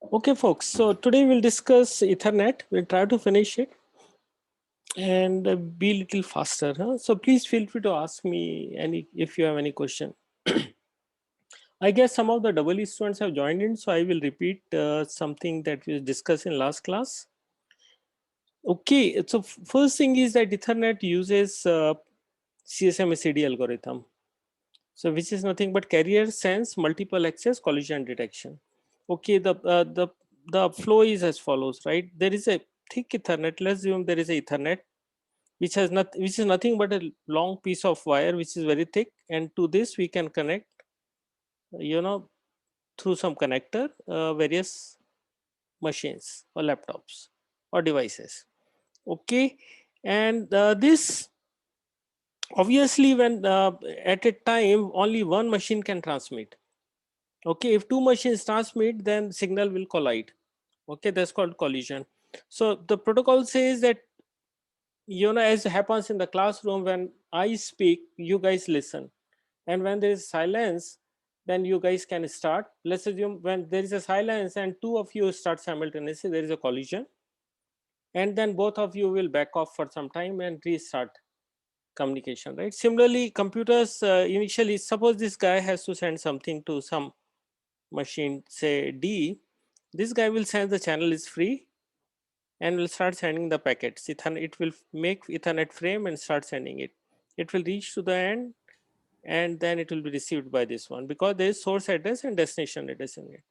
Okay, folks. So today we'll discuss Ethernet. We'll try to finish it and be a little faster. Huh? So please feel free to ask me any if you have any question. I guess some of the double E students have joined in, so I will repeat something that we discussed in last class. Okay, so first thing is that Ethernet uses CSMACD algorithm. So which is nothing but carrier sense multiple access collision detection. Okay, the flow is as follows, right? There is a thick Ethernet. Let's assume there is a Ethernet which is nothing but a long piece of wire which is very thick, and to this we can connect, you know, through some connector various machines or laptops or devices. Okay, and this obviously when at a time only one machine can transmit. Okay, if two machines transmit, then signal will collide. Okay, that's called collision. So the protocol says that, as happens in the classroom, when I speak you guys listen, and when there is silence then you guys can start. Let's assume when there is a silence and two of you start simultaneously, there is a collision, and then both of you will back off for some time and restart communication, right? Similarly, computers, initially, suppose this guy has to send something to some machine, say D. This guy will sense the channel is free and will start sending the packets. It will make Ethernet frame and start sending it. It will reach to the end, and then it will be received by this one, because there is source address and destination address in it.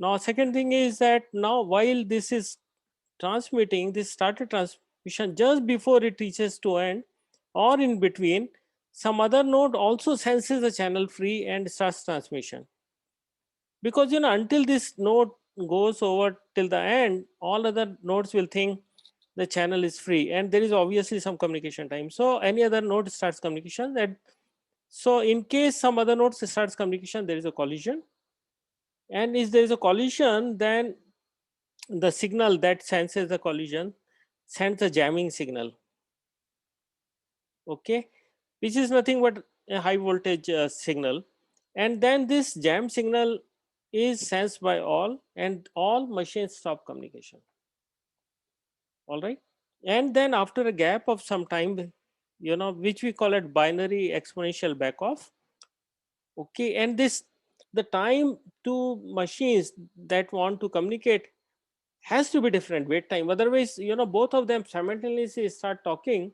Now second thing is that now while this is transmitting, this started transmission, just before it reaches to end or in between, some other node also senses the channel free and starts transmission. Because until this node goes over till the end, all other nodes will think the channel is free, and there is obviously some communication time. So any other node starts communication. That so in case some other node starts communication, there is a collision, and if there is a collision, then the signal that senses the collision sends a jamming signal. Okay, which is nothing but a high voltage signal, and then this jam signal is sensed by all, and all machines stop communication. All right, and then after a gap of some time, which we call it binary exponential backoff. Okay, and this, the time to machines that want to communicate has to be different wait time, otherwise both of them simultaneously start talking,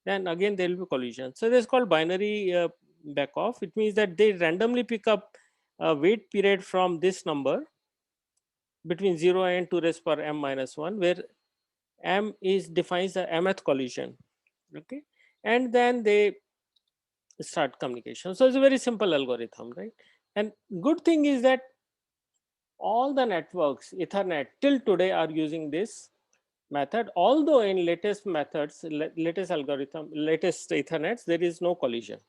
then again there will be collision. So this is called binary back off. It means that they randomly pick up a wait period from this number between 0 and 2 raised per m minus 1, where m is defines the mth collision. Okay, and then they start communication. So it's a very simple algorithm, right? And good thing is that all the networks Ethernet till today are using this method, although in latest methods, latest algorithm, latest Ethernets, there is no collision.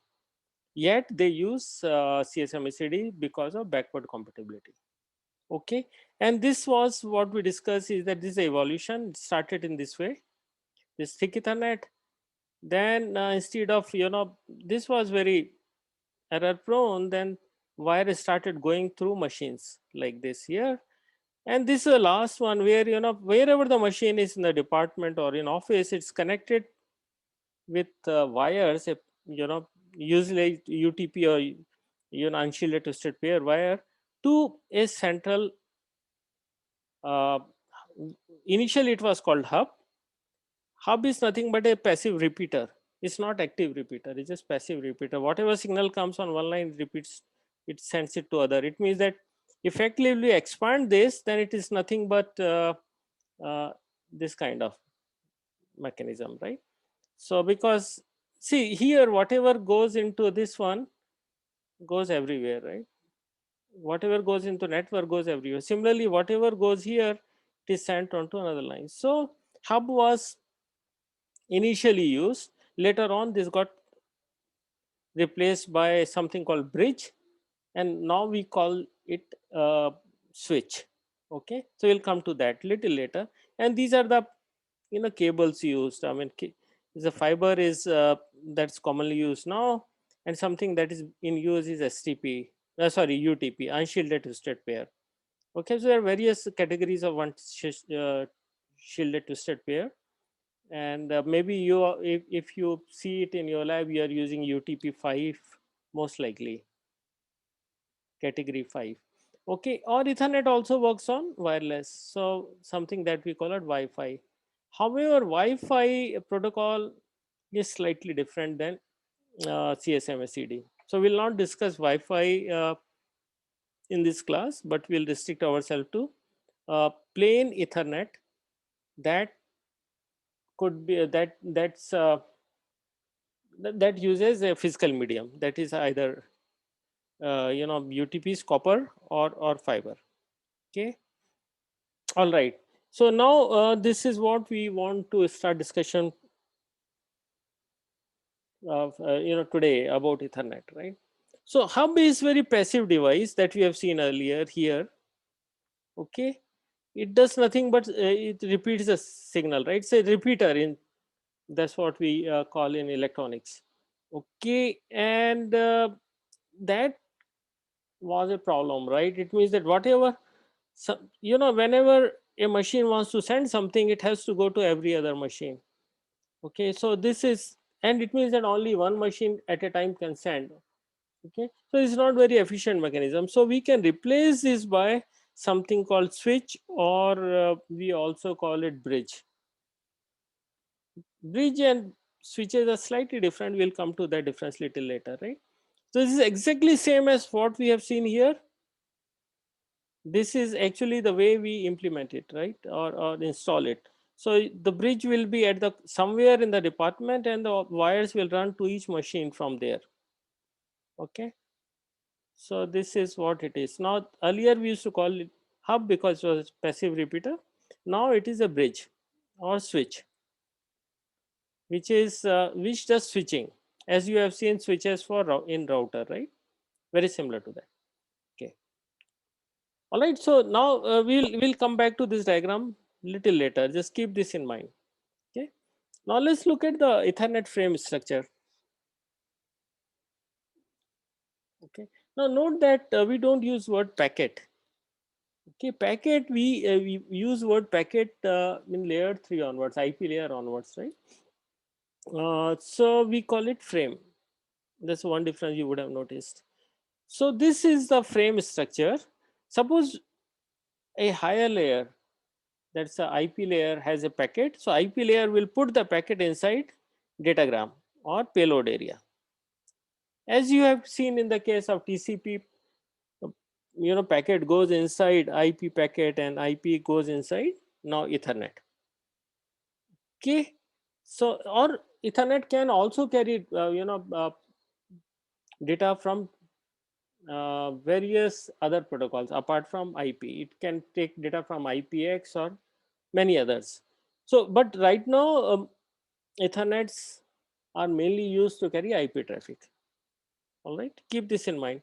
Yet they use CSMACD because of backward compatibility. Okay, and this was what we discussed, is that this evolution started in this way, this thick Ethernet. Then instead of, this was very error prone, then wire started going through machines like this here. And this is the last one where, wherever the machine is in the department or in office, it's connected with wires, usually UTP or unshielded twisted pair wire, to a central. Uh, Initially, it was called hub. Hub is nothing but a passive repeater. It's not active repeater. It's just passive repeater. Whatever signal comes on one line, it repeats. It sends it to other. It means that effectively expand this, then it is nothing but uh, this kind of mechanism, right? So because see here, whatever goes into this one goes everywhere, right? Whatever goes into network goes everywhere. Similarly, whatever goes here, it is sent onto another line. So hub was initially used. Later on, this got replaced by something called bridge, and now we call it switch. Okay, so we'll come to that little later. And these are the cables used. I mean, the fiber is that's commonly used now, and something that is in use is STP. Sorry, UTP, unshielded twisted pair. Okay, so there are various categories of shielded twisted pair, and maybe if you see it in your lab, you are using UTP5 most likely, category 5. Okay, or Ethernet also works on wireless, so something that we call it Wi-Fi. However, Wi-Fi protocol is slightly different than CSMA-CD. So we'll not discuss Wi-Fi in this class, but we'll restrict ourselves to plain Ethernet that could be that uses a physical medium, that is either UTP's copper or fiber. Okay, all right. So now this is what we want to start discussion of today about Ethernet, right? So hub is very passive device that we have seen earlier here. Okay, it does nothing but it repeats the signal, right? It's a repeater in, that's what we call in electronics. Okay, and that was a problem, right? It means that whatever, whenever a machine wants to send something, it has to go to every other machine. Okay, so this is, and it means that only one machine at a time can send. Okay, so it's not very efficient mechanism. So we can replace this by something called switch, or we also call it bridge. Bridge and switches are slightly different. We'll come to that difference little later, right? So this is exactly same as what we have seen here. This is actually the way we implement it, right? Or install it. So the bridge will be at the somewhere in the department, and the wires will run to each machine from there. Okay, so this is what it is. Now earlier we used to call it hub because it was passive repeater. Now it is a bridge or switch, which does switching, as you have seen switches for in router, right? Very similar to that. Okay, all right. So now we'll come back to this diagram little later. Just keep this in mind. Okay, now let's look at the Ethernet frame structure. Okay, now note that we don't use word packet. Okay, packet, we use word packet in layer 3 onwards, IP layer onwards, right? So we call it frame. That's one difference you would have noticed. So this is the frame structure. Suppose a higher layer, that's the IP layer, has a packet. So IP layer will put the packet inside datagram or payload area. As you have seen in the case of TCP, packet goes inside IP packet and IP goes inside now Ethernet. Okay, so or Ethernet can also carry data from various other protocols apart from IP. It can take data from IPX or many others. So, but right now, Ethernets are mainly used to carry IP traffic. All right, keep this in mind.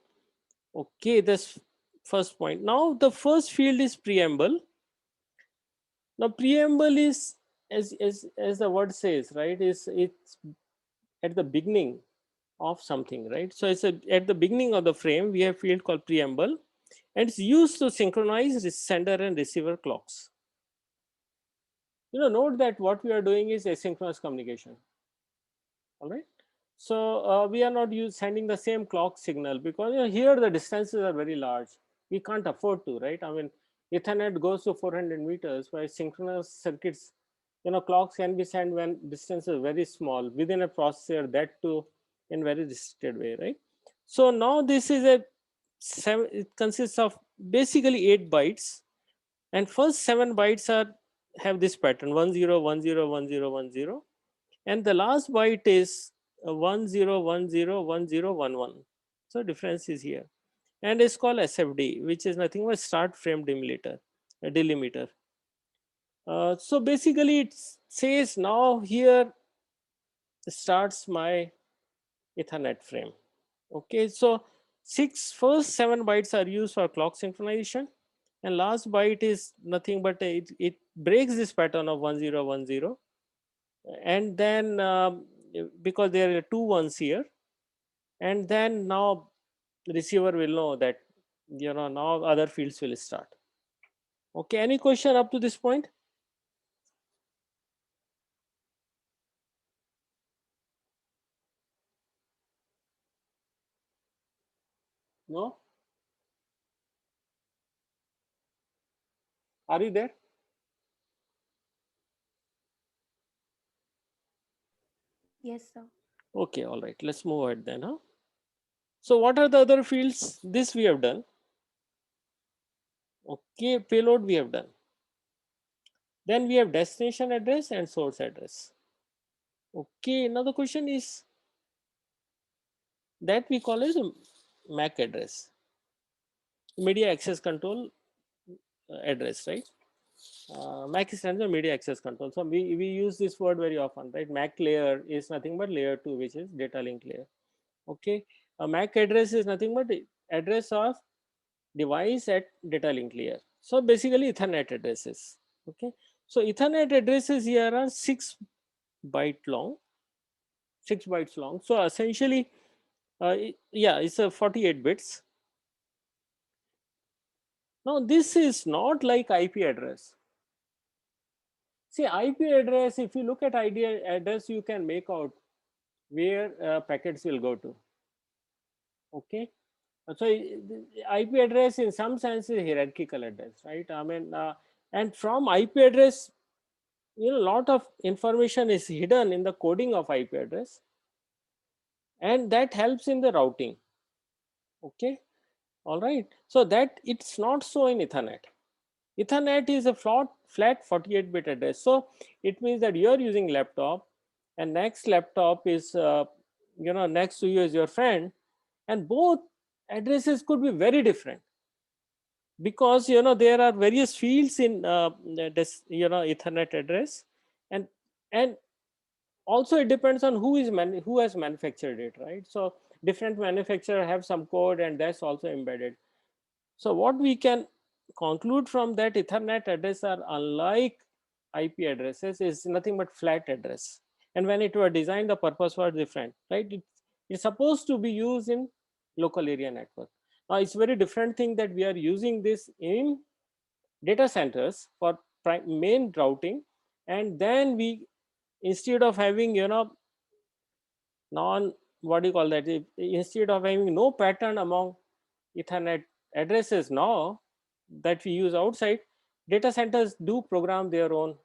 Okay, this first point. Now, the first field is preamble. Now, preamble is, as the word says, right? It's at the beginning of something, right? So it's at the beginning of the frame, we have field called preamble, and it's used to synchronize the sender and receiver clocks. Note that what we are doing is asynchronous communication. All right. So we are not sending the same clock signal because here the distances are very large. We can't afford to, right? I mean, Ethernet goes to 400 meters, while synchronous circuits, clocks can be sent when distance is very small within a processor, that too in very restricted way, right? So now this is it consists of basically 8 bytes, and first 7 bytes have this pattern 10101010, and the last byte is 10101011. So difference is here, and it's called SFD, which is nothing but start frame delimiter. So basically it says now here starts my Ethernet frame. Okay, so first 7 bytes are used for clock synchronization, and last byte is nothing but it breaks this pattern of 1010, and then because there are two ones here, and then now the receiver will know that now other fields will start. Okay, any question up to this point? No? Are you there? Yes, sir. Okay, all right, let's move ahead then. Huh? So, what are the other fields? This we have done. Okay, payload we have done. Then we have destination address and source address. Okay, now the question is that we call as a MAC address, media access control address, right? MAC stands for media access control. So we use this word very often, right? MAC layer is nothing but layer 2, which is data link layer. Okay, a MAC address is nothing but address of device at data link layer. So basically Ethernet addresses. Okay, so Ethernet addresses here are 6 byte long, 6 bytes long. So essentially, yeah, it's a 48 bits. Now this is not like IP address. See, IP address, if you look at ID address, you can make out where packets will go to. Okay, so the IP address in some sense is hierarchical address, right? I mean, and from IP address, a lot of information is hidden in the coding of IP address, and that helps in the routing. Okay, all right. So that it's not so in Ethernet. Ethernet is a flat 48-bit address. So it means that you're using laptop, and next laptop is next to you is your friend, and both addresses could be very different, because there are various fields in this Ethernet address, and and also it depends on who has manufactured it, right? So different manufacturer have some code, and that's also embedded. So what we can conclude from that, Ethernet address are unlike IP addresses, is nothing but flat address. And when it was designed, the purpose was different, right? It's supposed to be used in local area network. Now it's very different thing that we are using this in data centers for main routing, and then we, instead of having non, what do you call that, instead of having no pattern among Ethernet addresses now that we use outside, data centers do program their own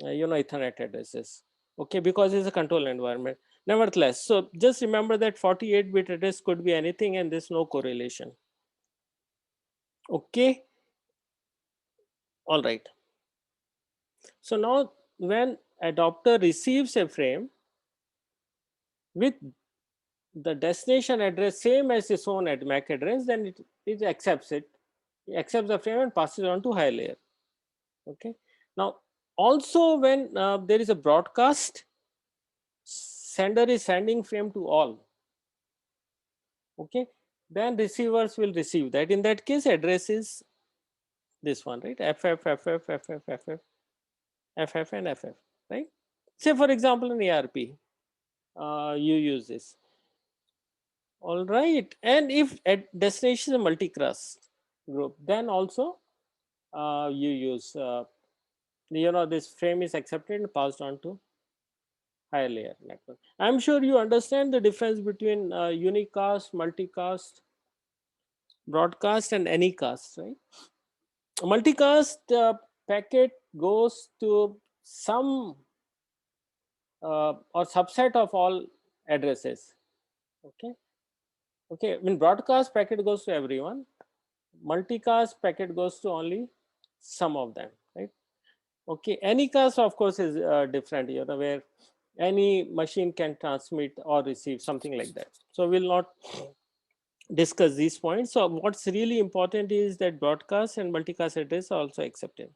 Ethernet addresses. Okay, because it's a control environment. Nevertheless, so just remember that 48-bit address could be anything, and there's no correlation. Okay, all right. So now when adapter receives a frame with the destination address same as its own at MAC address, then it accepts it, accepts the frame and passes on to higher layer. Okay, now also when there is a broadcast, sender is sending frame to all. Okay, then receivers will receive that. In that case, address is this one, right? FF, FF, FF, FF, FF, and FF, right? Say for example in ARP, you use this. All right, and if at destination is a multicast group, then also you use this frame is accepted and passed on to higher layer network. I'm sure you understand the difference between unicast, multicast, broadcast, and anycast, right? Multicast packet goes to some or subset of all addresses. Okay, okay. I mean, broadcast packet goes to everyone. Multicast packet goes to only some of them, right? Okay, anycast of course is different, where any machine can transmit or receive something like that. So we'll not discuss these points. So what's really important is that broadcast and multicast address are also accepted.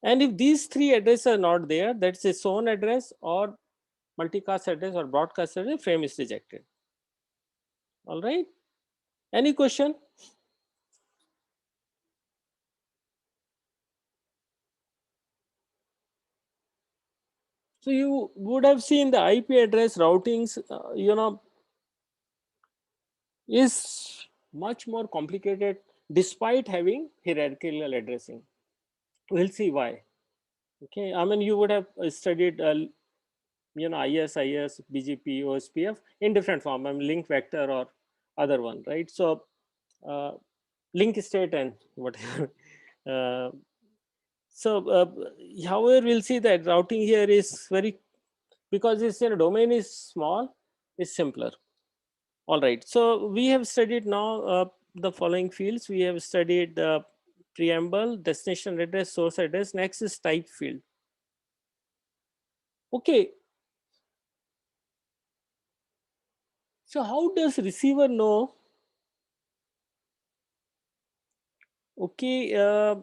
And if these three addresses are not there, that's a zone address or multicast address or broadcast address, frame is rejected. All right. Any question? So you would have seen the IP address routings, is much more complicated despite having hierarchical addressing. We'll see why. Okay, I mean, you would have studied IS, BGP, OSPF in different form. I mean, link vector or other one, right? So uh, link state and whatever. uh, so however, we'll see that routing here is very, because this domain is small, is simpler. All right, so we have studied now the following fields. We have studied preamble, destination address, source address. Next is type field. Okay, so how does receiver know, okay,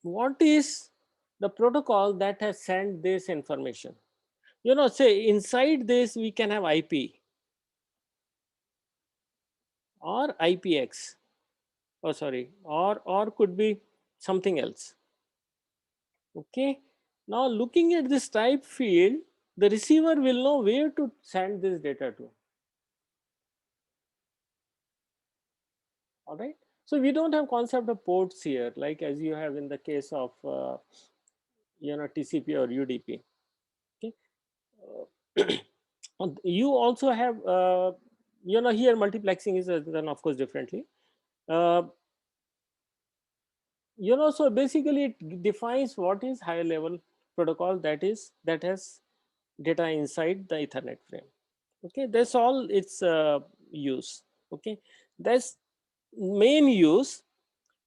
what is the protocol that has sent this information? Say inside this we can have IP or IPX, oh sorry, or could be something else. Okay, now looking at this type field, the receiver will know where to send this data to. All right, so we don't have concept of ports here, like as you have in the case of TCP or UDP. Okay, you also have here multiplexing is done of course differently. uh, so basically it defines what is higher level protocol, that has data inside the Ethernet frame. Okay, that's all its use. Okay, that's main use.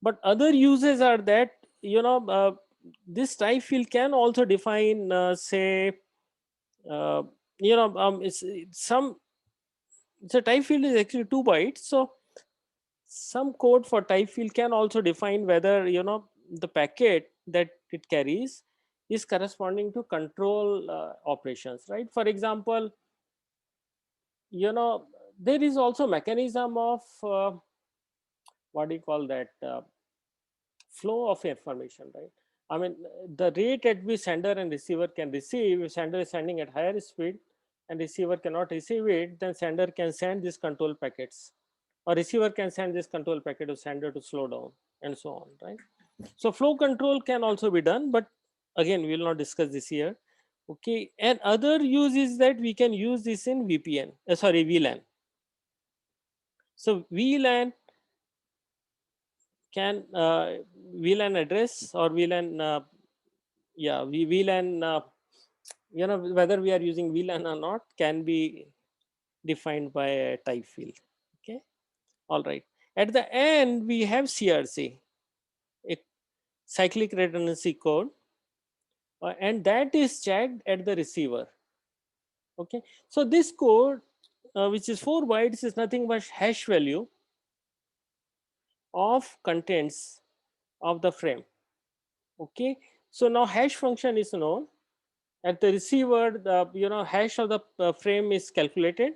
But other uses are that this type field can also define say uh, it's some, so type field is actually 2 bytes. So some code for type field can also define whether the packet that it carries is corresponding to control operations, right? For example, there is also mechanism of what do you call that, flow of information, right? I mean, the rate at which sender and receiver can receive, if sender is sending at higher speed and receiver cannot receive it, then sender can send these control packets, or receiver can send this control packet to sender to slow down, and so on, right? So flow control can also be done, but again we will not discuss this here. Okay, and other use is that we can use this in VPN, sorry, VLAN. So VLAN can VLAN address or VLAN, yeah, VLAN, whether we are using VLAN or not can be defined by a type field. Okay, all right. At the end, we have CRC, a cyclic redundancy code, and that is checked at the receiver. Okay, so this code, which is 4 bytes, is nothing but hash value of contents of the frame. Okay, so now hash function is known. At the receiver, the hash of the frame is calculated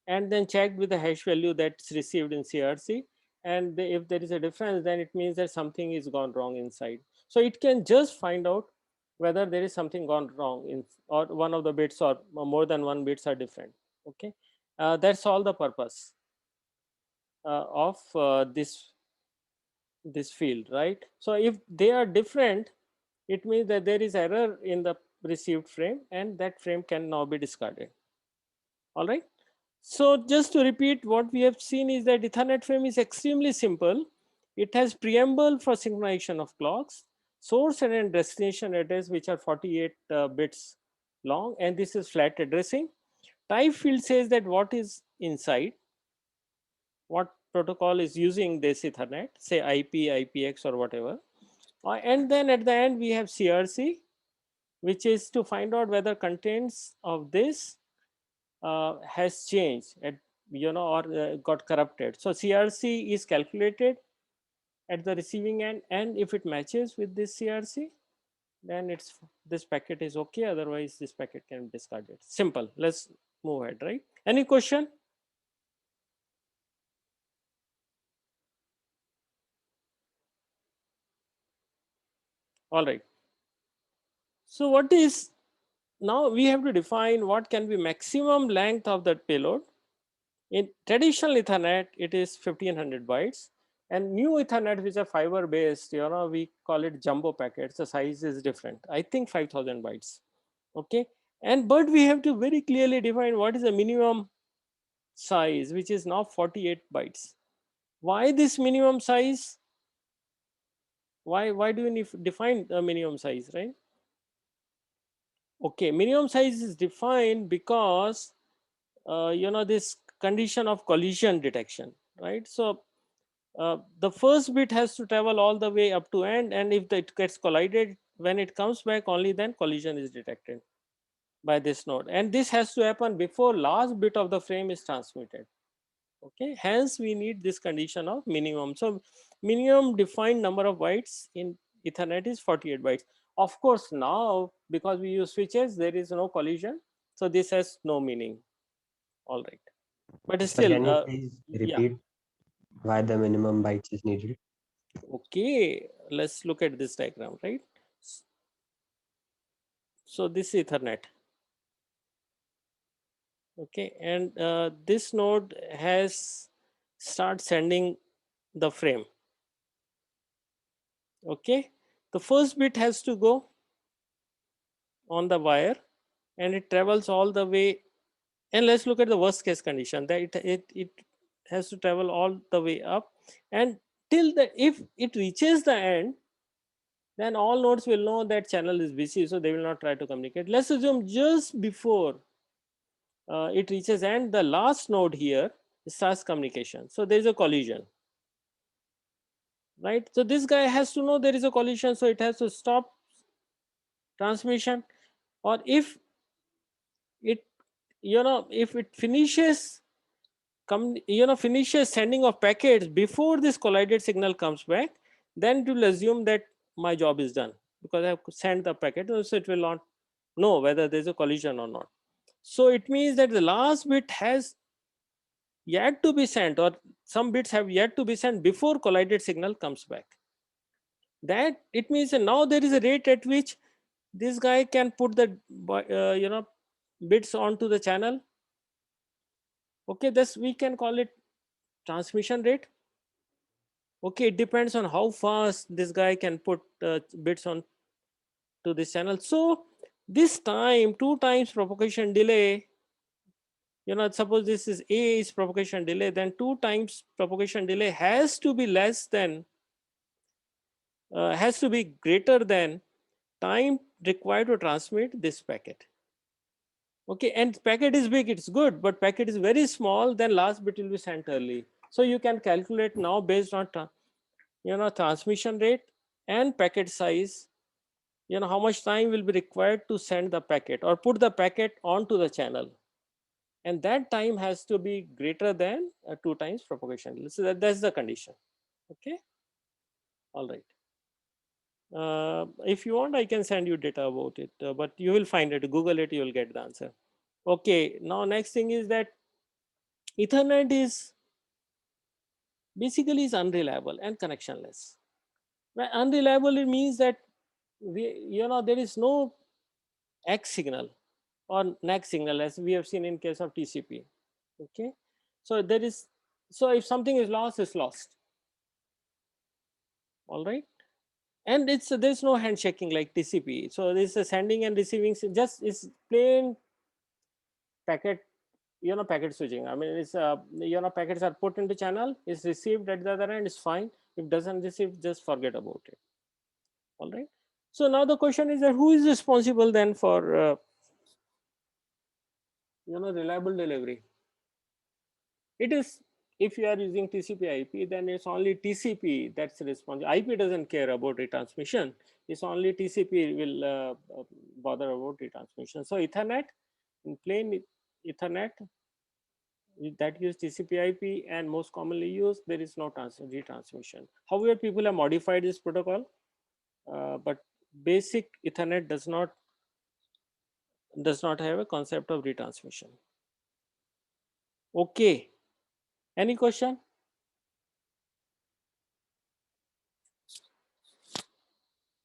and then checked with the hash value that's received in CRC. And if there is a difference, then it means that something is gone wrong inside. So it can just find out whether there is something gone wrong in, or one of the bits or more than one bits are different. Okay, that's all the purpose of this field, right? So if they are different, it means that there is error in the received frame and that frame can now be discarded. All right. So just to repeat, what we have seen is that Ethernet frame is extremely simple. It has preamble for synchronization of clocks, source and destination address, which are 48 bits long, and this is flat addressing. Type field says that what is inside, what protocol is using this Ethernet, say IP, IPX, or whatever. And then at the end, we have CRC, which is to find out whether contents of this has changed at, or got corrupted. So CRC is calculated at the receiving end, and if it matches with this CRC, then this packet is okay. Otherwise, this packet can be discarded. Simple. Let's move ahead. Right? Any question? All right. So what is, now we have to define what can be maximum length of that payload. In traditional Ethernet, it is 1500 bytes. And new Ethernet, which are fiber based, we call it jumbo packets. The size is different. I think 5,000 bytes. Okay. But we have to very clearly define what is the minimum size, which is now 48 bytes. Why this minimum size? Why do we need to define the minimum size, right? Okay, minimum size is defined because this condition of collision detection, right? So the first bit has to travel all the way up to end, and if it gets collided, when it comes back, only then collision is detected by this node, and this has to happen before last bit of the frame is transmitted. Okay, hence we need this condition of minimum. So minimum defined number of bytes in Ethernet is 48 bytes. Of course, now because we use switches, there is no collision, so this has no meaning. All right, but Sir, still, can you please yeah. repeat why the minimum bytes is needed? Okay, let's look at this diagram, right? So this is Ethernet. Okay, and this node has start sending the frame. Okay, the first bit has to go on the wire, and it travels all the way. And let's look at the worst case condition, that it has to travel all the way up, and till the if it reaches the end, then all nodes will know that channel is busy, so they will not try to communicate. Let's assume just before it reaches end, the last node here starts communication, so there is a collision, right? So this guy has to know there is a collision, so it has to stop transmission. Or if it if it finishes finishes sending of packets before this collided signal comes back, then it will assume that my job is done because I have sent the packet, so it will not know whether there's a collision or not. So it means that the last bit has yet to be sent, or some bits have yet to be sent before collided signal comes back. That it means that now there is a rate at which this guy can put the bits onto the channel. Okay, this we can call it transmission rate. Okay, it depends on how fast this guy can put bits on to this channel. So this time, 2 times propagation delay, suppose this is A is propagation delay, then 2 times propagation delay has to be less than has to be greater than time required to transmit this packet. Okay, and packet is big, it's good, but packet is very small, then last bit will be sent early. So you can calculate now based on transmission rate and packet size, how much time will be required to send the packet or put the packet onto the channel, and that time has to be greater than 2 times propagation delay. So that's the condition. Okay, all right. If you want, I can send you data about it, but you will find it. Google it, you will get the answer. Okay, now next thing is that Ethernet is basically is unreliable and connectionless. By unreliable, it means that there is no X signal or NAC signal, as we have seen in case of TCP. Okay, so there is, so if something is lost, it's lost. All right, and there's no handshaking like TCP. So this is sending and receiving, just is plain packet, packet switching. I mean, it's packets are put into channel, is received at the other end, is fine. If doesn't receive, just forget about it. All right. So now the question is that who is responsible then for reliable delivery? It is, if you are using TCP/IP, then it's only TCP that's responsible. IP doesn't care about retransmission. It's only TCP will bother about retransmission. So Ethernet, in plain Ethernet that use TCP/IP and most commonly used, there is no retransmission. However, people have modified this protocol, but basic Ethernet does not have a concept of retransmission. Okay, any question?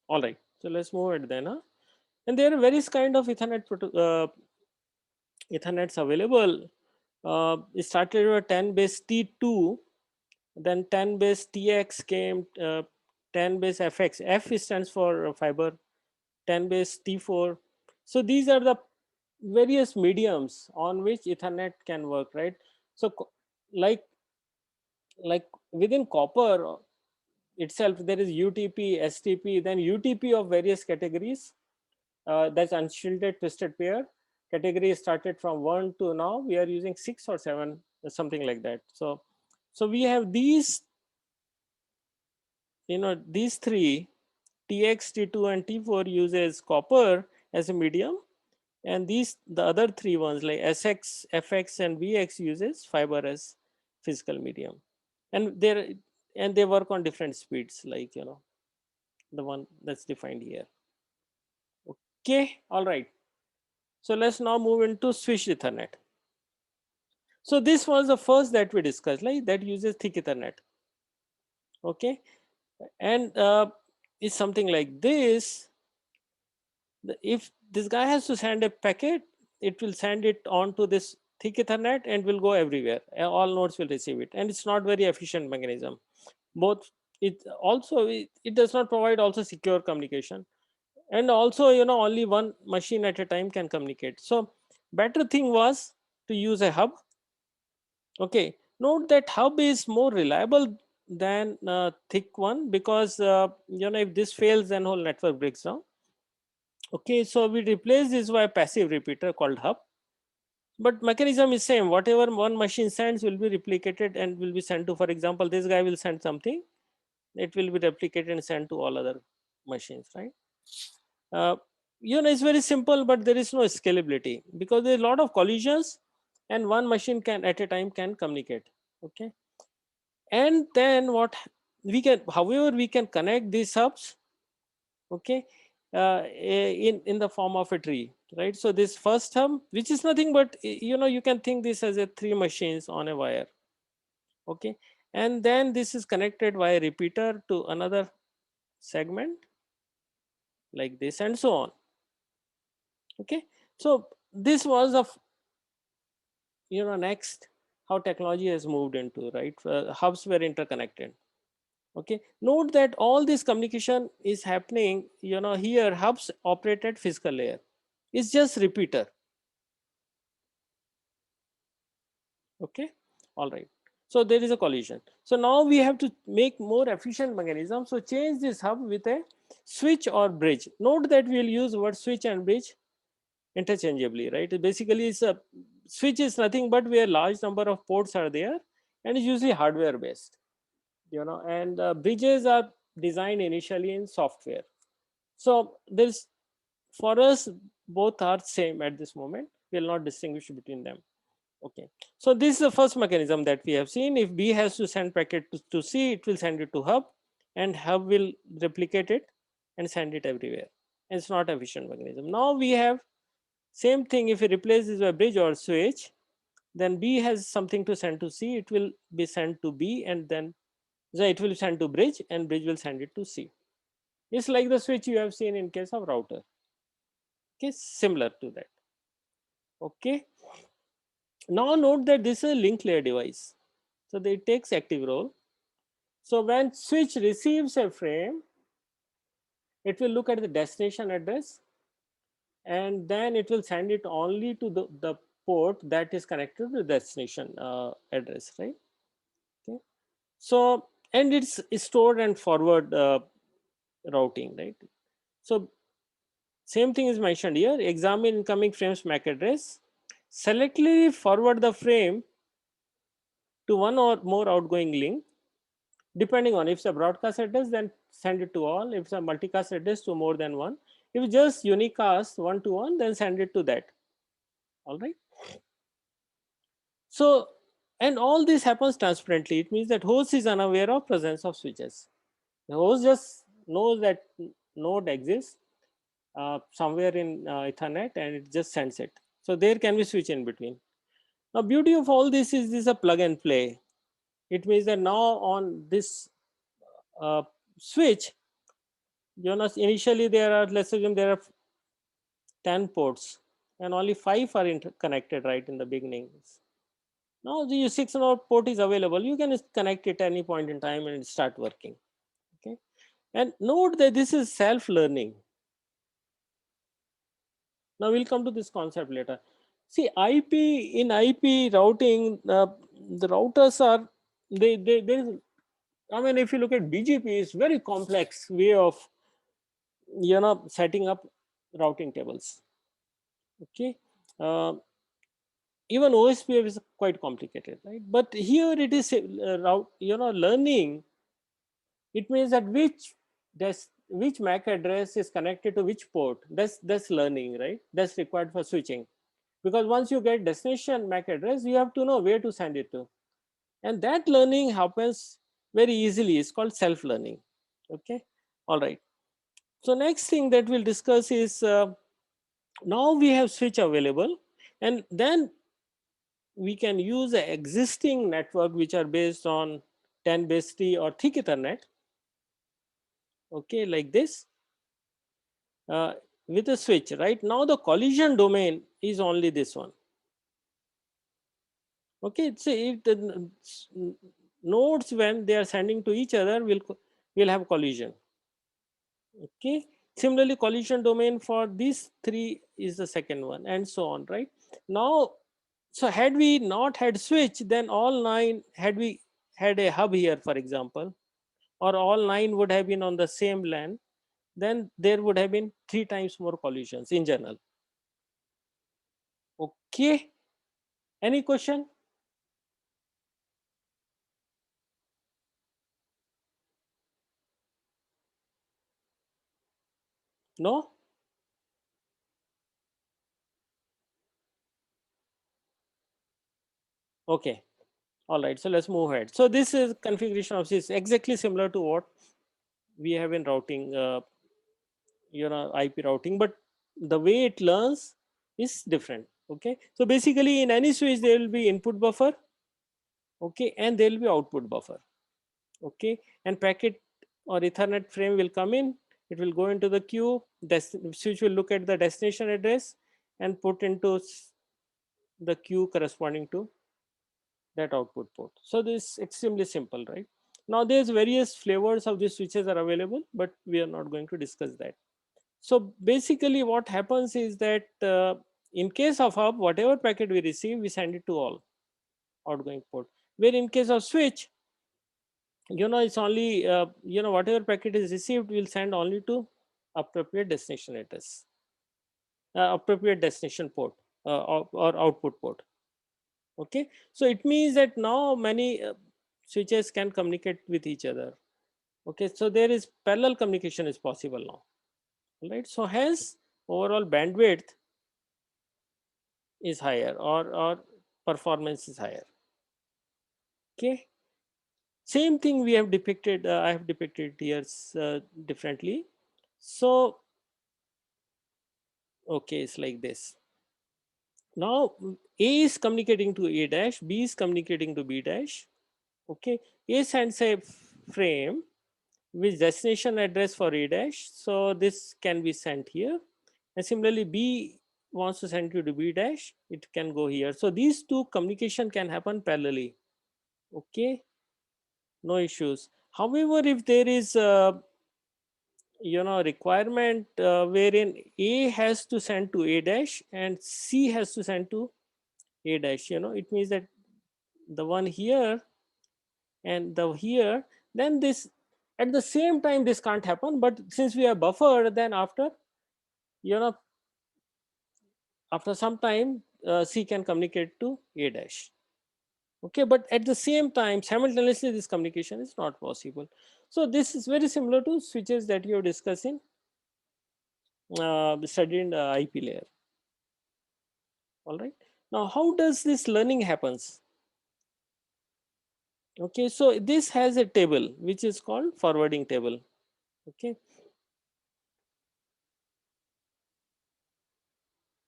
All right, so let's move it then. And there are various kind of Ethernets available. It started with 10 base T2, Then 10 base TX came, 10 base FX. F stands for fiber, 10 base T4. So these are the various mediums on which Ethernet can work, right? So like within copper itself, there is UTP, STP, then UTP of various categories. That's unshielded twisted pair. Category started from 1 to now we are using 6 or 7, something like that. So we have these, these three, TX, T2 and T4 uses copper as a medium, and the other three ones like SX, FX and VX uses fiber as physical medium, and they work on different speeds, like the one that's defined here. Okay, all right. So let's now move into switched Ethernet. So this was the first that we discussed, like that uses thick Ethernet. Okay, and it's something like this. If this guy has to send a packet, it will send it on to this thick Ethernet and will go everywhere. All nodes will receive it, and it's not very efficient mechanism. Both it does not provide also secure communication, and also only one machine at a time can communicate. So better thing was to use a hub. Okay, note that hub is more reliable than thick one, because if this fails, then whole network breaks down. Okay, so we replace this by a passive repeater called hub, but mechanism is same. Whatever one machine sends will be replicated and will be sent to, for example, this guy will send something, it will be replicated and sent to all other machines, right? uh, it's very simple, but there is no scalability because there is a lot of collisions and one machine can at a time can communicate. Okay, and then what we can, however we can connect these hubs, okay, in the form of a tree, right? So this first hub, which is nothing but you can think this as a 3 machines on a wire. Okay, and then this is connected via repeater to another segment like this and so on. Okay, so this was of next how technology has moved into, right? Hubs were interconnected. Okay, note that all this communication is happening, here hubs operate at physical layer, it's just repeater. Okay, all right. So there is a collision. So now we have to make more efficient mechanism. So change this hub with a switch or bridge. Note that we will use word switch and bridge interchangeably, right? Basically, it's a switch is nothing but where large number of ports are there, and it's usually hardware based, and bridges are designed initially in software. So there's, for us, both are same at this moment. We will not distinguish between them. Okay, so this is the first mechanism that we have seen. If B has to send packet to C, it will send it to hub, and hub will replicate it and send it everywhere. And it's not efficient mechanism. Now we have same thing. If we replace this by bridge or switch, then B has something to send to C, it will be sent to B, and then it will send to bridge, and bridge will send it to C. It's like the switch you have seen in case of router. Okay, similar to that. Okay, now note that this is a link layer device, so it takes active role. So when switch receives a frame, it will look at the destination address, and then it will send it only to the port that is connected to the destination address, right? Okay, so and it's stored and forward routing, right? So same thing is mentioned here. Examine incoming frame's MAC address, selectively forward the frame to one or more outgoing link, depending on if it's a broadcast address, then send it to all. If it's a multicast address, to more than one. If it's just unicast 1 to 1, then send it to that. All right. So, and all this happens transparently. It means that host is unaware of presence of switches. The host just knows that node exists somewhere in Ethernet, and it just sends it. So there can be switch in between. Now, beauty of all this is a plug and play. It means that now on this uh, switch, initially there are, let's assume there are 10 ports, and only 5 are interconnected right in the beginning. Now the 6 port is available. You can connect it at any point in time and start working. Okay, and note that this is self-learning. Now we'll come to this concept later. See, IP routing, the routers are there is. I mean, if you look at BGP, it's very complex way of setting up routing tables. Okay, uh, even OSPF is quite complicated, right? But here it is learning. It means that which MAC address is connected to which port. That's learning, right? That's required for switching. Because once you get destination MAC address, you have to know where to send it to, and that learning happens very easily. It's called self-learning. Okay, all right. So next thing that we'll discuss is now we have switch available, and then we can use the existing network which are based on 10 base T or thick Ethernet. Okay, like this. Uh, with a switch. Right now the collision domain is only this one. Okay, so nodes when they are sending to each other will have collision. Okay, similarly collision domain for these three is the second one, and so on. Right now, so had we not had switch, then all 9, had we had a hub here for example, or all 9 would have been on the same LAN, then there would have been 3 times more collisions in general. Okay, any question? No? Okay, all right, so let's move ahead. So this is configuration of this exactly similar to what we have in routing, IP routing, but the way it learns is different. Okay, so basically in any switch there will be input buffer, okay, and there will be output buffer. Okay, and packet or Ethernet frame will come in, it will go into the queue, switch will look at the destination address and put into the queue corresponding to that output port. So this is extremely simple, right? Now there's various flavors of these switches are available, but we are not going to discuss that. So basically what happens is that in case of hub, whatever packet we receive, we send it to all outgoing port. Where in case of switch, it's only, whatever packet is received, we'll send only to appropriate destination address, appropriate destination port or output port. Okay, so it means that now many switches can communicate with each other. Okay, so there is parallel communication is possible now. Right, so hence overall bandwidth is higher, or performance is higher. Okay, same thing we have depicted, I have depicted here differently. So okay, it's like this. Now A is communicating to A dash, B is communicating to B dash. Okay, A sends a frame with destination address for A dash, so this can be sent here, and similarly B wants to send you to B dash, it can go here. So these two communication can happen parallelly. Okay, no issues. However, if there is a requirement wherein A has to send to A dash and C has to send to A dash, it means that the one here and the here, then this at the same time this can't happen, but since we are buffered, then after after some time C can communicate to A dash. Okay, but at the same time simultaneously this communication is not possible. So this is very similar to switches that you are discussing, studied in the IP layer. All right, now how does this learning happens? Okay, so this has a table which is called forwarding table. Okay,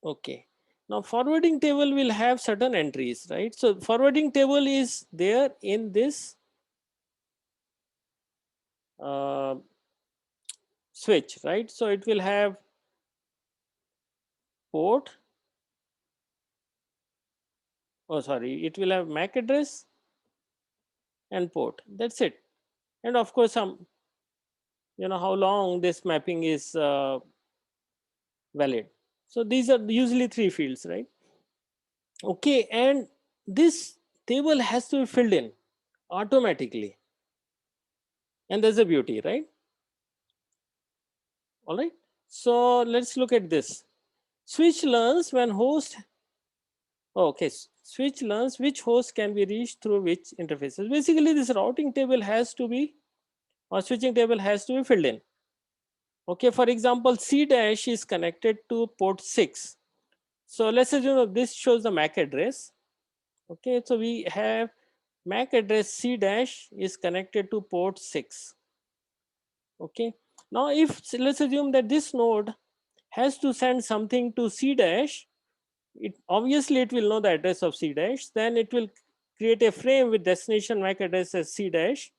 okay, now forwarding table will have certain entries, right? So forwarding table is there in this uh, switch, right? So it will have port, oh sorry, it will have MAC address and port. That's it. And of course, some, how long this mapping is valid. So these are usually 3 fields, right? Okay, and this table has to be filled in automatically, and there's a beauty, right? All right. So let's look at this. Switch learns when host. Okay, switch learns which host can be reached through which interfaces. Basically, this routing table has to be, or switching table has to be filled in. Okay, for example, C dash is connected to port 6. So let's assume this shows the MAC address. Okay, so we have MAC address C dash is connected to port 6. Okay, now if let's assume that this node has to send something to C dash, it obviously it will know the address of C dash, then it will create a frame with destination MAC address as C dash.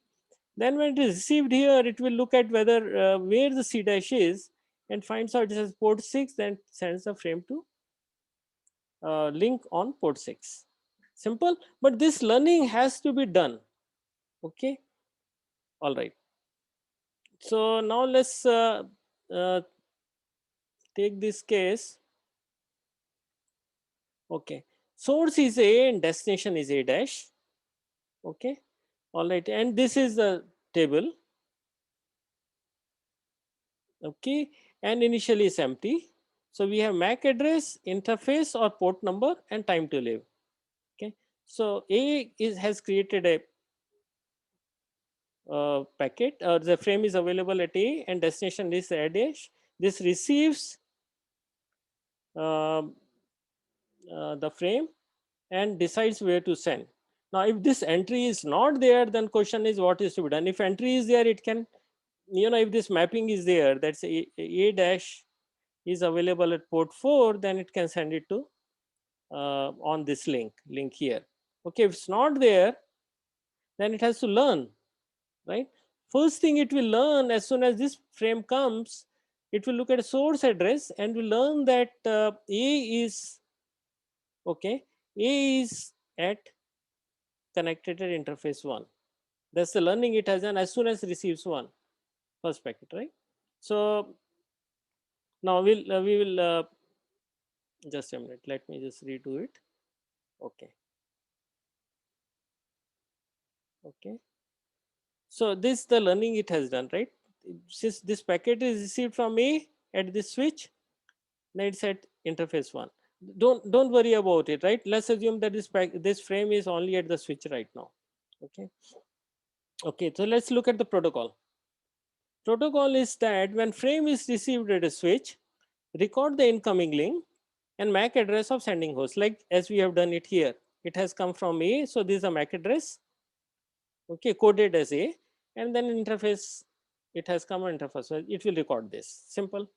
Then when it is received here, it will look at whether where the C dash is and finds out it has port 6, then sends a frame to link on port 6. Simple, but this learning has to be done. Okay, all right. So now let's uh, take this case. Okay, source is A and destination is A dash. Okay, all right, and this is the table. Okay, and initially is empty. So we have MAC address, interface or port number, and time to live. Okay, so A has created a packet, or the frame is available at A and destination is A dash. This receives um, the frame and decides where to send. Now, if this entry is not there, then question is what is to be done. If entry is there, it can, if this mapping is there, that's A dash is available at port 4, then it can send it to on this link here. Okay, if it's not there, then it has to learn, right? First thing it will learn, as soon as this frame comes, it will look at a source address and will learn that A is, okay, A is at connected at interface 1. That's the learning it has done as soon as it receives first packet, right? So now we will just a minute, let me just redo it. Okay, okay, so this the learning it has done, right? Since this packet is received from A at this switch, now it's at interface 1. Don't worry about it, right? Let's assume that this frame is only at the switch right now. Okay, okay, so let's look at the protocol. Protocol is that when frame is received at a switch, record the incoming link and MAC address of sending host, like as we have done it here. It has come from A, so this is a MAC address, okay, coded as A, and then interface, it has come on interface, so it will record this. Simple.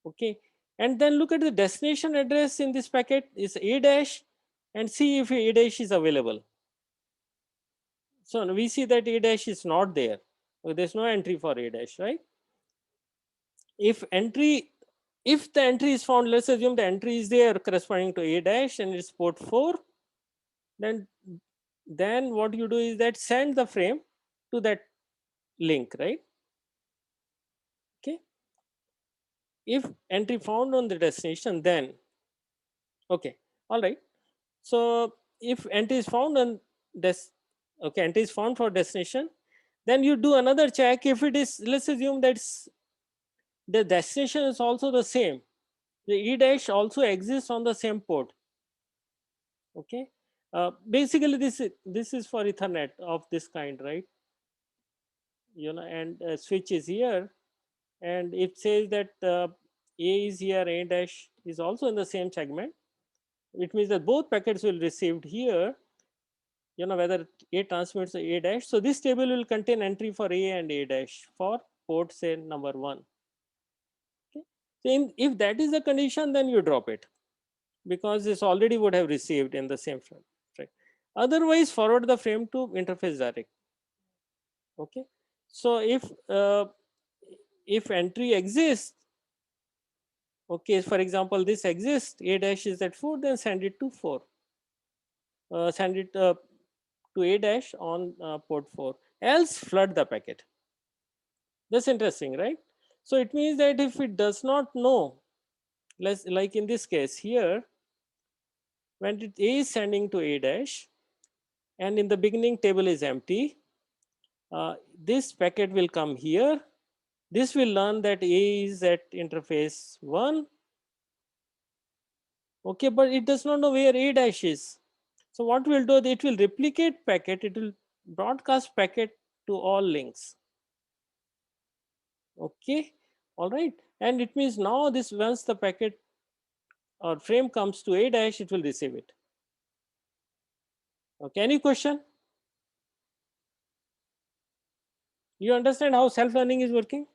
Okay, and then look at the destination address in this packet is A dash, and see if A dash is available. So we see that A dash is not there. There's no entry for A dash, right? If the entry is found, let's assume the entry is there corresponding to A dash and it's port 4, then what you do is that send the frame to that link, right? Okay, if entry found on the destination, then okay, all right. So if entry is found on this, okay, entry is found for destination, then you do another check. If it is, let's assume that's the destination is also the same, the E dash also exists on the same port. Okay, basically this is for Ethernet of this kind, right? And switch is here, and it says that A is here, A dash is also in the same segment. It means that both packets will received here, whether A transmits A dash. So this table will contain entry for A and A dash for port say number 1. Okay, so if that is the condition, then you drop it, because this already would have received in the same frame, right? Otherwise, forward the frame to interface direct. Okay, so if entry exists, okay, for example, this exists, A dash is at 4, then send it to 4. send it to A dash on port 4, else flood the packet. That's interesting, right? So it means that if it does not know, let's like in this case here, when it is sending to A dash and in the beginning table is empty, this packet will come here. This will learn that A is at interface 1. Okay, but it does not know where A dash is. So what will do, it will replicate packet, it will broadcast packet to all links. Okay, all right. And it means now this, once the packet or frame comes to A dash, it will receive it. Okay, any question? You understand how self-learning is working?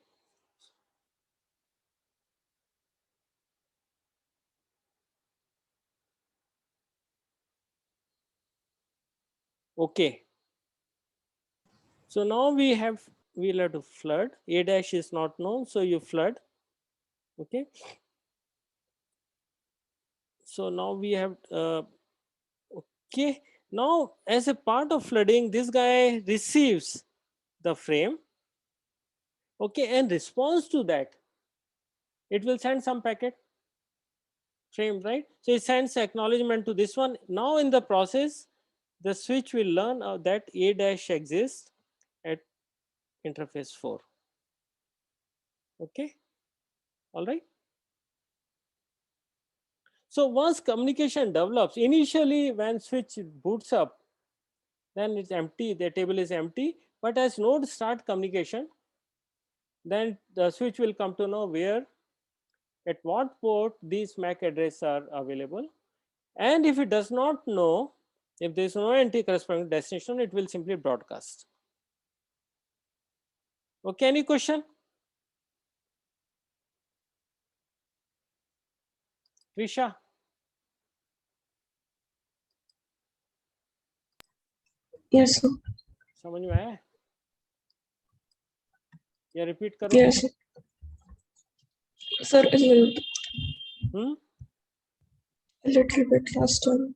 Okay. So now we'll have to flood. A dash is not known, so you flood. Okay. So now we have okay. Now as a part of flooding, this guy receives the frame. Okay, and response to that, it will send some packet frame, right? So it sends acknowledgement to this one. Now in the process, the switch will learn that A dash exists at interface 4. Okay, all right. So once communication develops, initially when switch boots up, then it's empty, the table is empty. But as nodes start communication, then the switch will come to know where, at what port these MAC addresses are available. And if it does not know, if there is no entry corresponding destination, it will simply broadcast. Okay, any question? Trisha, Yes, sir. समझ में आया? या repeat करो? Yes, sir. Sir, a little bit last time.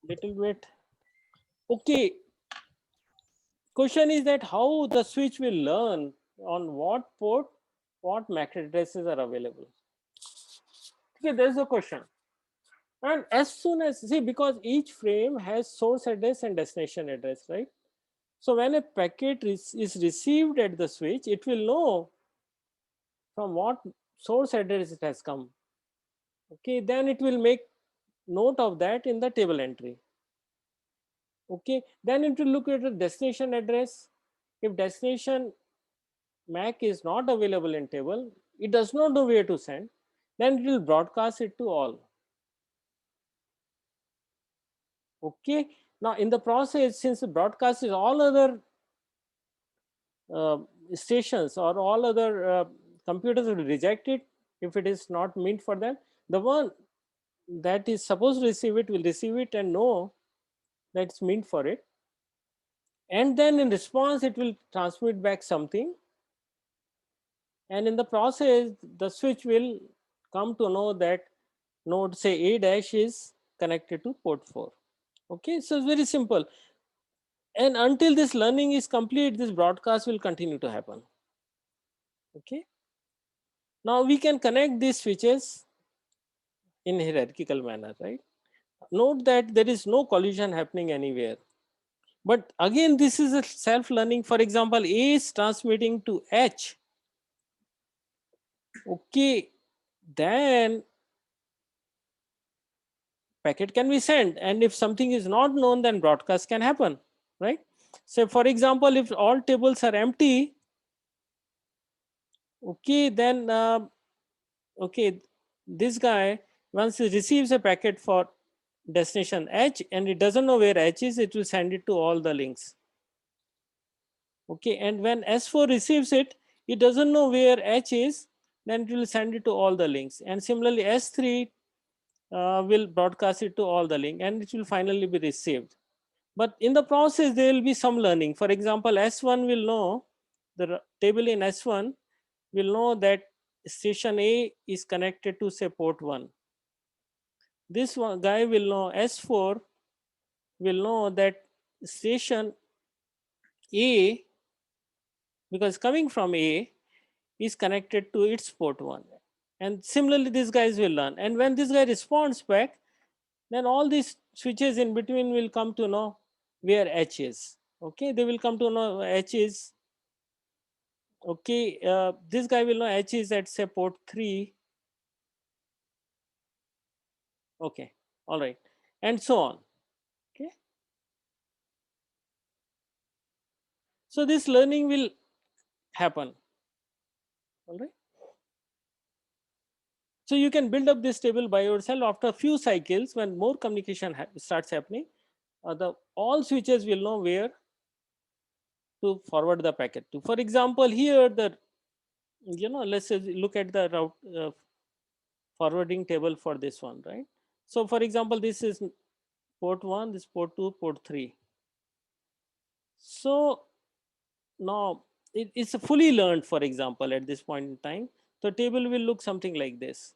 Little bit. Okay. Question is that how the switch will learn on what port what MAC addresses are available. Okay, there's a question. And as soon as, see, because each frame has source address and destination address, right? So when a packet is received at the switch, it will know from what source address it has come. Okay, then it will make note of that in the table entry. Okay, then it will look at the destination address. If destination MAC is not available in table, it does not know where to send, then it will broadcast it to all. Okay, now in the process, since the broadcast is all other stations or all other computers will reject it if it is not meant for them, the one that is supposed to receive it will receive it and know that it's meant for it. And then in response, it will transmit back something. And in the process, the switch will come to know that node, say A dash, is connected to port 4. Okay, so it's very simple. And until this learning is complete, this broadcast will continue to happen. Okay. Now we can connect these switches in hierarchical manner, right? Note that there is no collision happening anywhere. But again, this is a self-learning. For example, A is transmitting to H. Okay, then packet can be sent, and if something is not known, then broadcast can happen, right? So for example, if all tables are empty, okay, then okay, this guy, once he receives a packet for destination H and it doesn't know where H is, it will send it to all the links. Okay, and when S4 receives it, it doesn't know where H is, then it will send it to all the links. And similarly, S3 will broadcast it to all the link and it will finally be received. But in the process, there will be some learning. For example, S1 will know, the table in S1 will know that station A is connected to, say, port 1. This one guy will know S4 will know that station A, because coming from A, is connected to its port 1. And similarly, these guys will learn. And when this guy responds back, then all these switches in between will come to know where H is. Okay, they will come to know H is, okay, this guy will know H is at say port 3. Okay, all right, and so on. Okay, so this learning will happen. All right. So you can build up this table by yourself. After a few cycles, when more communication starts happening, the all switches will know where to forward the packet to. For example, here the, let's say look at the route forwarding table for this one, right? So for example, this is port 1, this port 2, port 3. So now it's a fully learned, for example, at this point in time, the table will look something like this.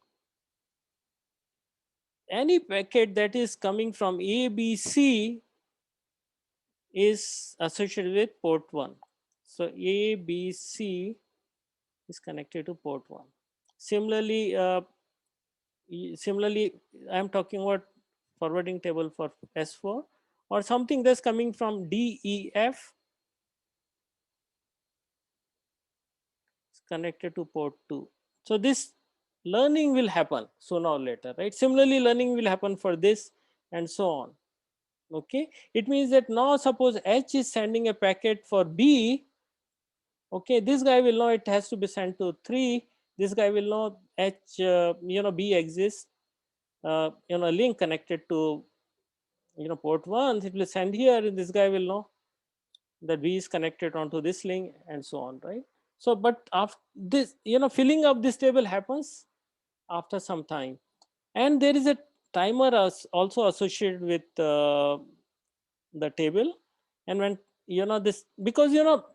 Any packet that is coming from A, B, C is associated with port 1. So A, B, C is connected to port 1. Similarly, I am talking about forwarding table for S4, or something that's coming from D, E, F is connected to port 2. So this learning will happen sooner or later, right? Similarly, learning will happen for this and so on. Okay, it means that now suppose H is sending a packet for B. Okay, this guy will know it has to be sent to 3. This guy will know H, B exists, link connected to, port 1. It will send here, and this guy will know that B is connected onto this link and so on, right? So, but after this, filling up this table happens after some time. And there is a timer also associated with the table. And when this, because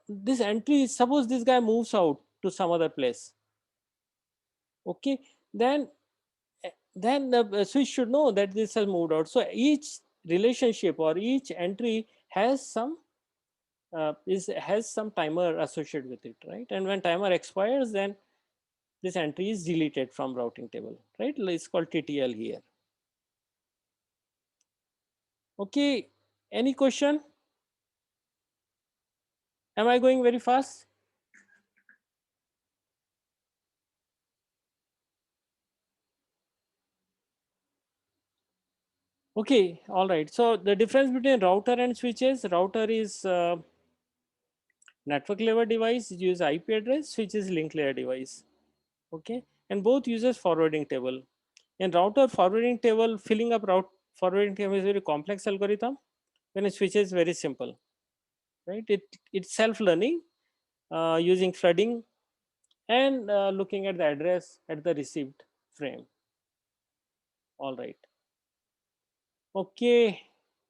this entry, suppose this guy moves out to some other place, okay, then the switch should know that this has moved out. So each relationship or each entry has some has some timer associated with it, right? And when timer expires, then this entry is deleted from routing table, right? It's called TTL here. Okay, any question? Am I going very fast? Okay, all right. So the difference between router and switches, router is network layer device, use IP address, switch is link layer device. Okay, and both uses forwarding table. In router, forwarding table, filling up route forwarding table is very complex algorithm. When a switch is very simple, right? It's self-learning using flooding and looking at the address at the received frame. All right. Okay,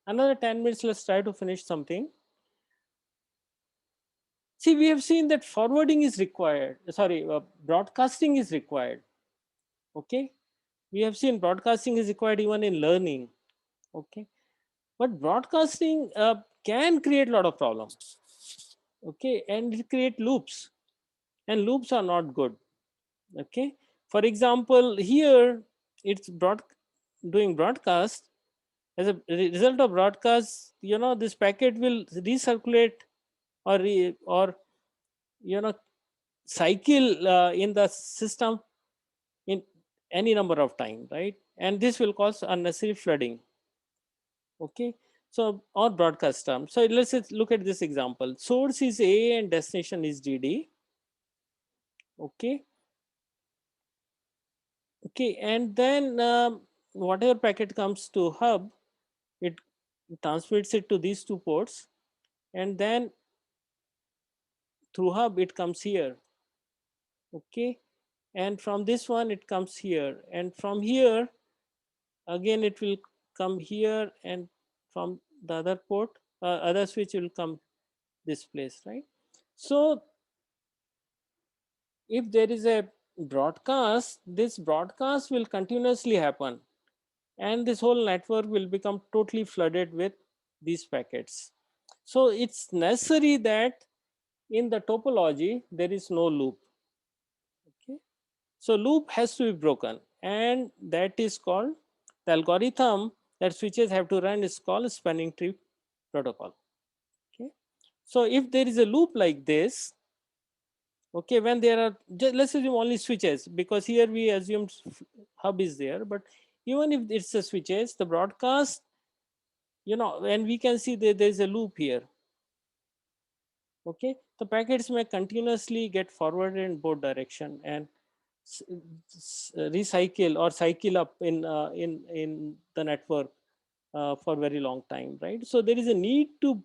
another 10 minutes. Let's try to finish something. See, we have seen that forwarding is required. Sorry, broadcasting is required. Okay, we have seen broadcasting is required even in learning. Okay, but broadcasting can create a lot of problems. Okay, and it create loops, and loops are not good. Okay, for example, here it's doing broadcast. As a result of broadcast, this packet will recirculate or cycle in the system in any number of time, right? And this will cause unnecessary flooding. Okay, so or broadcast term. So let's just look at this example. Source is A and destination is DD. Okay, okay, and then whatever packet comes to hub, it transmits it to these two ports, and then through hub it comes here. Okay, and from this one it comes here, and from here again it will come here, and from the other port other switch will come this place, right? So if there is a broadcast, this broadcast will continuously happen, and this whole network will become totally flooded with these packets. So it's necessary that in the topology there is no loop. Okay, so loop has to be broken, and that is called, the algorithm that switches have to run is called spanning tree protocol. Okay, so if there is a loop like this, okay, when there are, let's assume only switches, because here we assumed hub is there, but even if it's a switches, the broadcast, and we can see that there is a loop here. Okay, the packets may continuously get forwarded in both direction and recycle or cycle up in the network for very long time, right? So there is a need to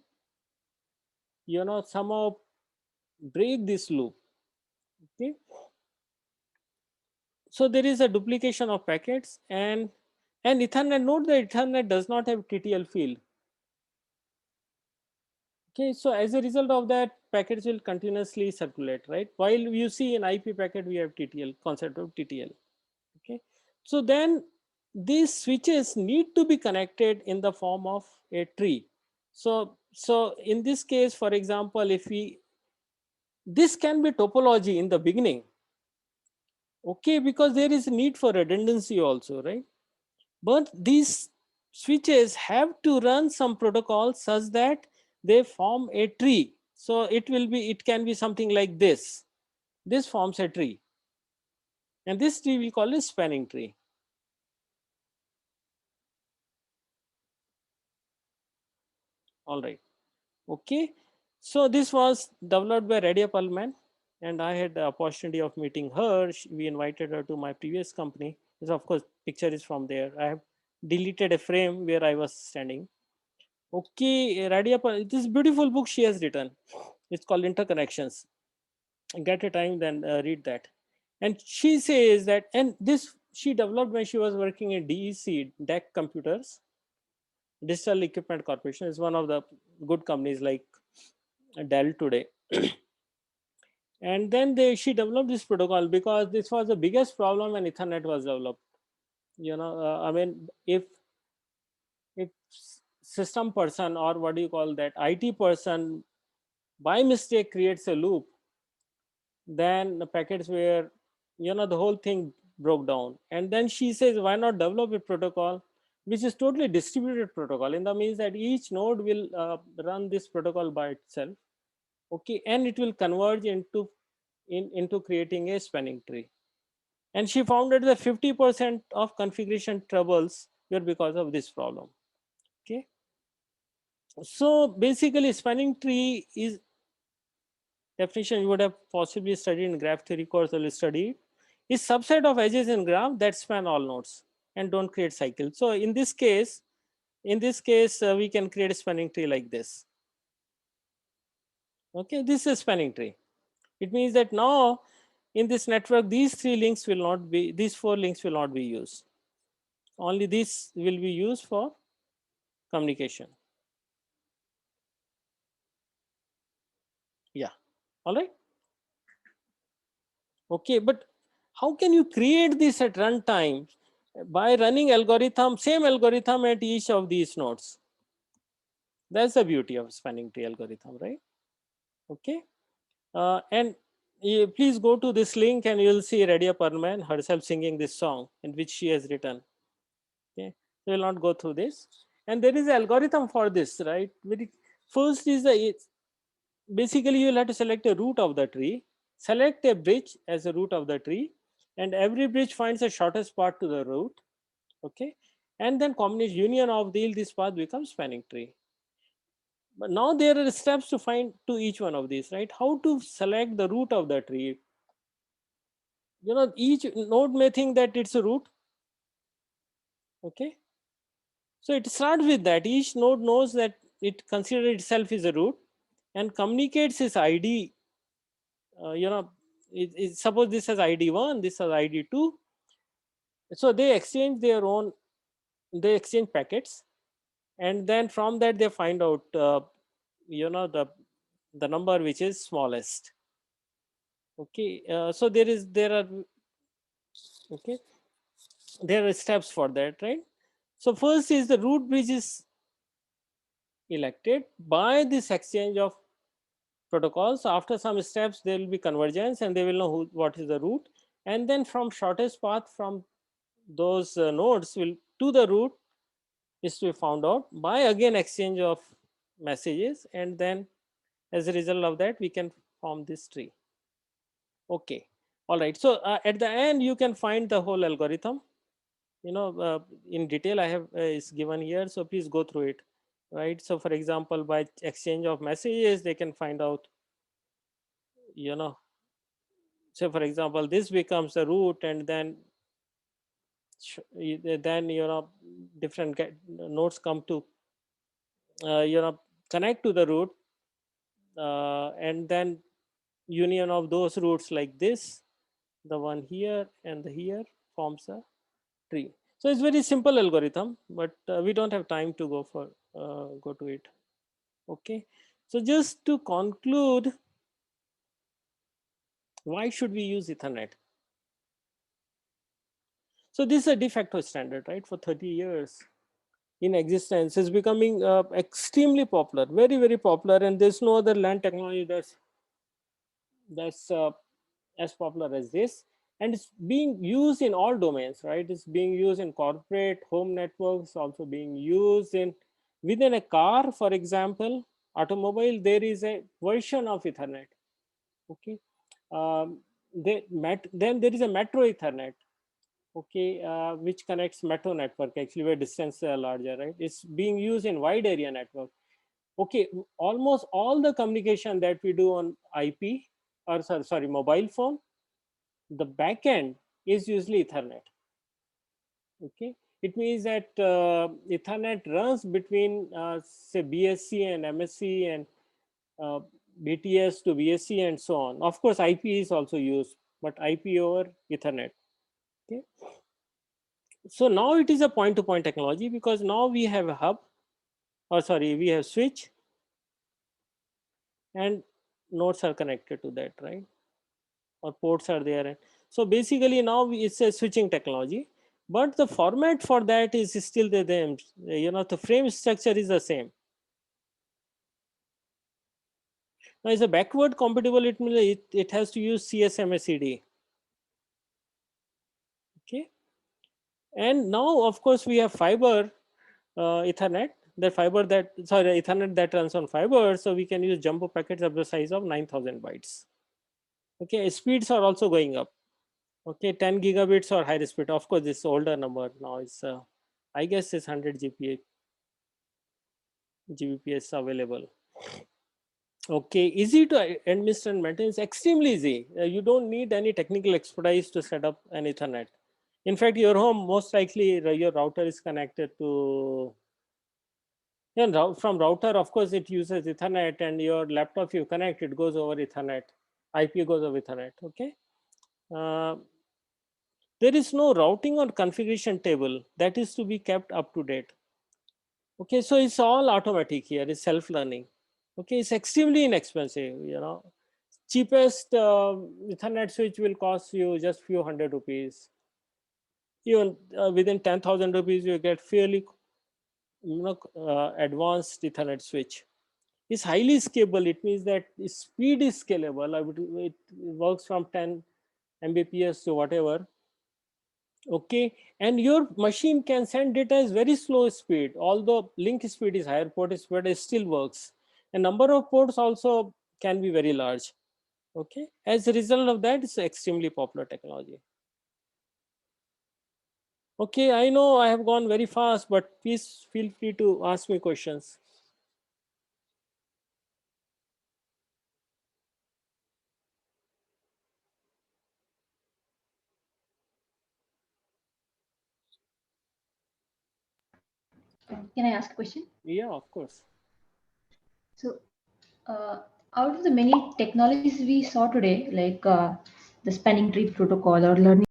somehow break this loop. Okay, so there is a duplication of packets, and Ethernet, note that Ethernet does not have TTL field. Okay, so as a result of that, packets will continuously circulate, right? While you see in IP packet, we have TTL, concept of TTL. Okay, so then these switches need to be connected in the form of a tree. So in this case, for example, this can be topology in the beginning. Okay, because there is a need for redundancy also, right? But these switches have to run some protocol such that they form a tree. So it can be something like this. This forms a tree, and this tree we call a spanning tree. All right. Okay. So this was developed by Radia Perlman, and I had the opportunity of meeting her. We invited her to my previous company. So of course, picture is from there. I have deleted a frame where I was standing. Okay, Radia, this beautiful book she has written. It's called Interconnections. Get a time, then read that. And she says that, and this she developed when she was working in DEC, DEC Computers, Digital Equipment Corporation is one of the good companies like Dell today. And then she developed this protocol because this was the biggest problem when Ethernet was developed. I mean, if system person, or what do you call that, IT person by mistake creates a loop, then the packets were, the whole thing broke down. And then she says, why not develop a protocol which is totally distributed protocol, in the means that each node will run this protocol by itself. Okay, and it will converge into creating a spanning tree. And she found that the 50% of configuration troubles were because of this problem. Okay, so basically spanning tree is definition you would have possibly studied in graph theory course or studied, is subset of edges in graph that span all nodes and don't create cycles. So in this case, we can create a spanning tree like this. Okay, this is a spanning tree. It means that now in this network, these four links will not be used. Only this will be used for communication. Yeah, all right. Okay, but how can you create this at runtime? By running same algorithm at each of these nodes. That's the beauty of spanning tree algorithm, right? Okay, and please go to this link and you'll see Radia Perlman herself singing this song in which she has written. Okay, we will not go through this. And there is an algorithm for this, right? First is basically you'll have to select a root of the tree, select a bridge as a root of the tree, and every bridge finds the shortest path to the root. Okay, and then combination union of this path becomes spanning tree. But now there are steps to find to each one of these, right? How to select the root of the tree? Each node may think that it's a root. Okay, so it starts with that. Each node knows that it considers itself is a root and communicates its ID. Suppose this has ID 1, this has ID 2. So they exchange packets, and then from that they find out the number which is smallest. Okay, so there are steps for that, right? So first is the root bridge is elected by this exchange of protocols. After some steps, there will be convergence and they will know what is the root. And then from shortest path from those nodes will to the root is to be found out by again exchange of messages. And then as a result of that, we can form this tree. Okay. All right. So at the end, you can find the whole algorithm. In detail, I have is given here. So please go through it. Right. So for example, by exchange of messages, they can find out, say for example, this becomes the root, and then different nodes come to connect to the root, and then union of those roots like this, the one here and the here, forms a tree. So it's very simple algorithm, but we don't have time to go to it. Okay, so just to conclude, why should we use Ethernet? So this is a de facto standard, right? For 30 years in existence, is becoming extremely popular, very, very popular, and there's no other LAN technology that's as popular as this. And it's being used in all domains, right? It's being used in corporate, home networks, also being used in within a car, for example, automobile. There is a version of Ethernet. Okay, then there is a metro Ethernet. Okay, which connects metro network, actually where distance larger, right? It's being used in wide area network. Okay, almost all the communication that we do on IP or sorry mobile phone, the backend is usually Ethernet. Okay, it means that Ethernet runs between say BSC and MSC and BTS to BSC and so on. Of course, IP is also used, but IP over Ethernet. Okay, so now it is a point-to-point technology because now we have a hub, or sorry, we have switch, and nodes are connected to that, right? Or ports are there. So basically now it's a switching technology, but the format for that is still the same. The frame structure is the same. Now it's a backward compatible, it has to use CSMACD. Okay. And now of course we have fiber Ethernet, Ethernet that runs on fiber. So we can use jumbo packets of the size of 9,000 bytes. Okay, speeds are also going up. Okay, 10 gigabits or higher speed. Of course, this older number now is, I guess, it's 100 Gbps available. Okay, easy to administer and maintain. It's extremely easy. You don't need any technical expertise to set up an Ethernet. In fact, your home, most likely your router is connected to, from router, of course, it uses Ethernet, and your laptop you connect, it goes over Ethernet. IP goes over Ethernet, okay? There is no routing or configuration table that is to be kept up to date. Okay, so it's all automatic here, it's self-learning. Okay, it's extremely inexpensive, cheapest Ethernet switch will cost you just few hundred rupees. Even within 10,000 rupees, you get fairly advanced Ethernet switch. It's highly scalable. It means that speed is scalable. It works from 10 Mbps to whatever. Okay, and your machine can send data at very slow speed, although link speed is higher, port speed, it still works. A number of ports also can be very large. Okay, as a result of that, it's extremely popular technology. Okay, I know I have gone very fast, but please feel free to ask me questions. Can I ask a question? Yeah, of course. So, out of the many technologies we saw today, like the spanning tree protocol or learning